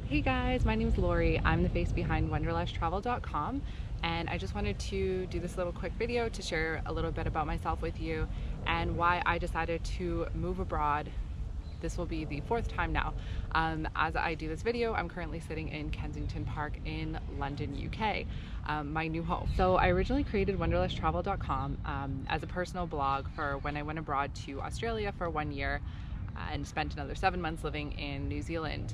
Hey guys, my name is Lori. I'm the face behind Wanderlushtravel.com, and I just wanted to do this little quick video to share a little bit about myself with you and why I decided to move abroad. This will be the fourth time now. As I do this video, I'm currently sitting in Kensington Park in London, UK, my new home. So I originally created Wanderlushtravel.com as a personal blog for when I went abroad to Australia for 1 year and spent another 7 months living in New Zealand.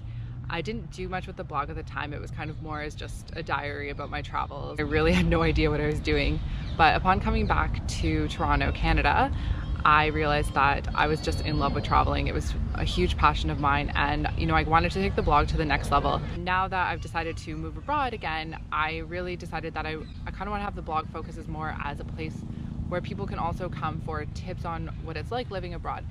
I didn't do much with the blog at the time. It was kind of more as just a diary about my travels. I really had no idea what I was doing. But upon coming back to Toronto, Canada, I realized that I was just in love with traveling. It was a huge passion of mine, and I wanted to take the blog to the next level. Now that I've decided to move abroad again, I really decided that I kind of want to have the blog focus as more as a place where people can also come for tips on what it's like living abroad.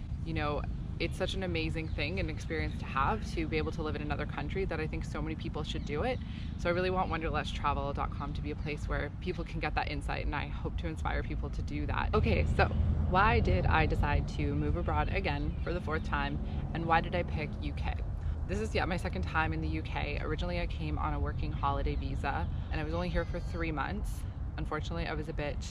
It's such an amazing thing and experience to have, to be able to live in another country, that I think so many people should do it. So I really want Wanderlushtravel.com to be a place where people can get that insight, and I hope to inspire people to do that. Okay, so why did I decide to move abroad again for the fourth time, and why did I pick UK? This is my second time in the UK. Originally I came on a working holiday visa, and I was only here for 3 months. Unfortunately, I was a bit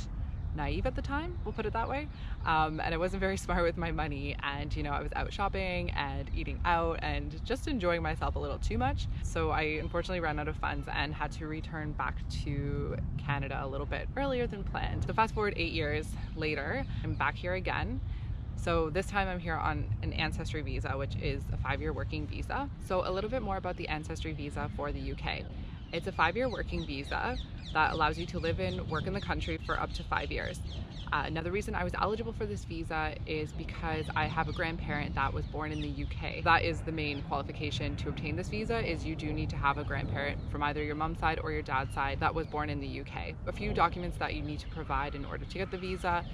naive at the time, we'll put it that way, and I wasn't very smart with my money, and I was out shopping and eating out and just enjoying myself a little too much. So I unfortunately ran out of funds and had to return back to Canada a little bit earlier than planned. So fast forward 8 years later, I'm back here again. So this time I'm here on an Ancestry Visa, which is a 5-year working visa. So a little bit more about the Ancestry Visa for the UK. It's a 5-year working visa that allows you to live and work in the country for up to 5 years. Another reason I was eligible for this visa is because I have a grandparent that was born in the UK. That is the main qualification to obtain this visa, is you do need to have a grandparent from either your mom's side or your dad's side that was born in the UK. A few documents that you need to provide in order to get the visa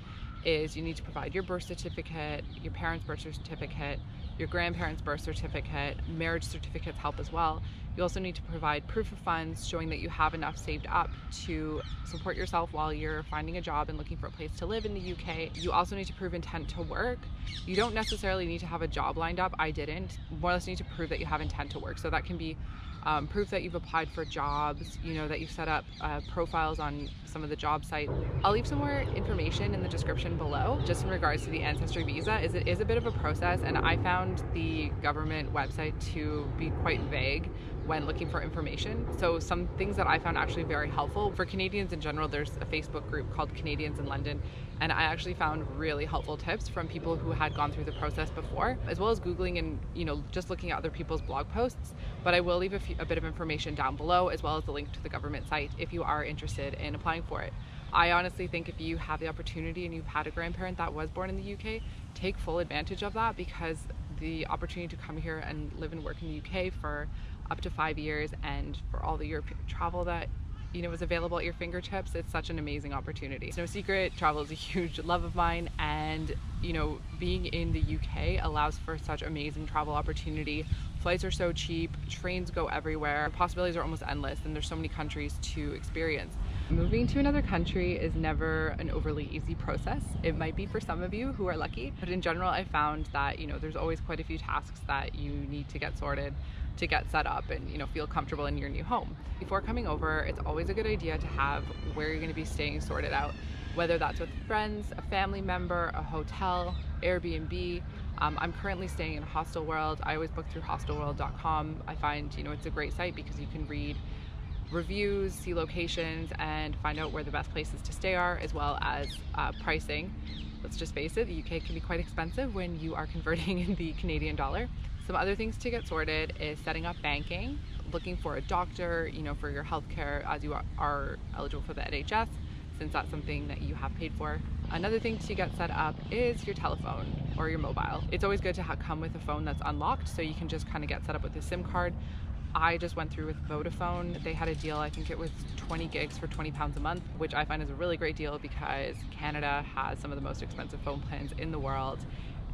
is you need to provide your birth certificate, your parents' birth certificate, your grandparents' birth certificate. Marriage certificates help as well. You also need to provide proof of funds showing that you have enough saved up to support yourself while you're finding a job and looking for a place to live in the UK. You also need to prove intent to work. You don't necessarily need to have a job lined up. I didn't. More or less need to prove that you have intent to work. So that can be proof that you've applied for jobs, that you've set up profiles on some of the job sites. I'll leave some more information in the description below just in regards to the Ancestry Visa, as it is a bit of a process, and I found the government website to be quite vague when looking for information. So some things that I found actually very helpful. For Canadians in general, there's a Facebook group called Canadians in London, and I actually found really helpful tips from people who had gone through the process before, as well as Googling and just looking at other people's blog posts. But I will leave a bit of information down below, as well as the link to the government site if you are interested in applying for it. I honestly think if you have the opportunity and you've had a grandparent that was born in the UK, take full advantage of that, because the opportunity to come here and live and work in the UK for up to 5 years, and for all the European travel that is available at your fingertips, it's such an amazing opportunity. It's no secret, travel is a huge love of mine, and being in the UK allows for such amazing travel opportunity. Flights are so cheap, trains go everywhere, possibilities are almost endless, and there's so many countries to experience. Moving to another country is never an overly easy process. It might be for some of you who are lucky, but in general I found that there's always quite a few tasks that you need to get sorted, to get set up, and feel comfortable in your new home. Before coming over, it's always a good idea to have where you're going to be staying sorted out, whether that's with friends, a family member, a hotel, Airbnb. I'm currently staying in Hostelworld. I always book through hostelworld.com. I find it's a great site because you can read reviews, see locations, and find out where the best places to stay are, as well as pricing. Let's just face it, the UK can be quite expensive when you are converting in the Canadian dollar. Some other things to get sorted is setting up banking, looking for a doctor, for your healthcare, as you are eligible for the NHS, since that's something that you have paid for. Another thing to get set up is your telephone or your mobile. It's always good to come with a phone that's unlocked, so you can just kind of get set up with a SIM card. I just went through with Vodafone. They had a deal, I think it was 20 gigs for £20 a month, which I find is a really great deal because Canada has some of the most expensive phone plans in the world.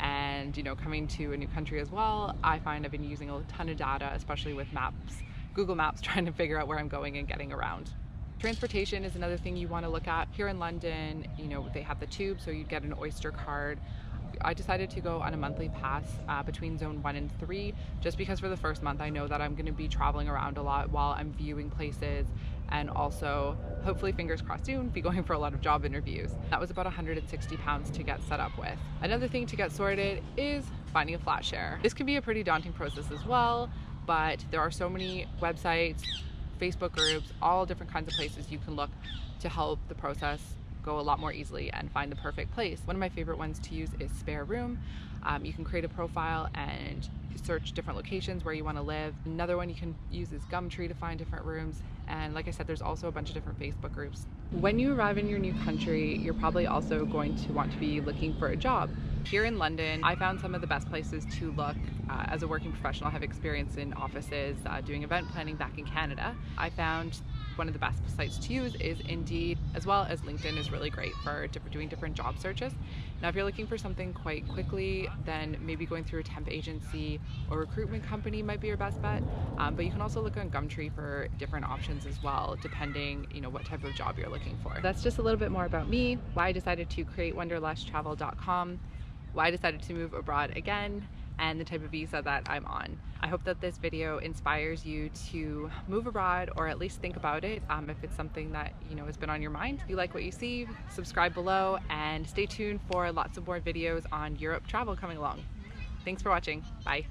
And coming to a new country as well, I find I've been using a ton of data, especially with maps, Google Maps, trying to figure out where I'm going and getting around. Transportation is another thing you want to look at. Here in London, they have the tube, so you get an Oyster card. I decided to go on a monthly pass between zone 1 and 3, just because for the first month I know that I'm going to be traveling around a lot while I'm viewing places, and also hopefully, fingers crossed soon, be going for a lot of job interviews. That was about £160 to get set up with. Another thing to get sorted is finding a flat share. This can be a pretty daunting process as well, but there are so many websites, Facebook groups, all different kinds of places you can look to help the process go a lot more easily and find the perfect place. One of my favorite ones to use is Spare Room. You can create a profile and search different locations where you want to live. Another one you can use is Gumtree to find different rooms. And like I said, there's also a bunch of different Facebook groups. When you arrive in your new country, you're probably also going to want to be looking for a job. Here in London, I found some of the best places to look. As a working professional, I have experience in offices doing event planning back in Canada. I found one of the best sites to use is Indeed, as well as LinkedIn is really great for doing different job searches. Now, if you're looking for something quite quickly, then maybe going through a temp agency or recruitment company might be your best bet. But you can also look on Gumtree for different options as well, depending, what type of job you're looking for. That's just a little bit more about me, why I decided to create Wanderlushtravel.com, why I decided to move abroad again, and the type of visa that I'm on. I hope that this video inspires you to move abroad, or at least think about it if it's something that has been on your mind. If you like what you see, subscribe below and stay tuned for lots of more videos on Europe travel coming along. Thanks for watching. Bye.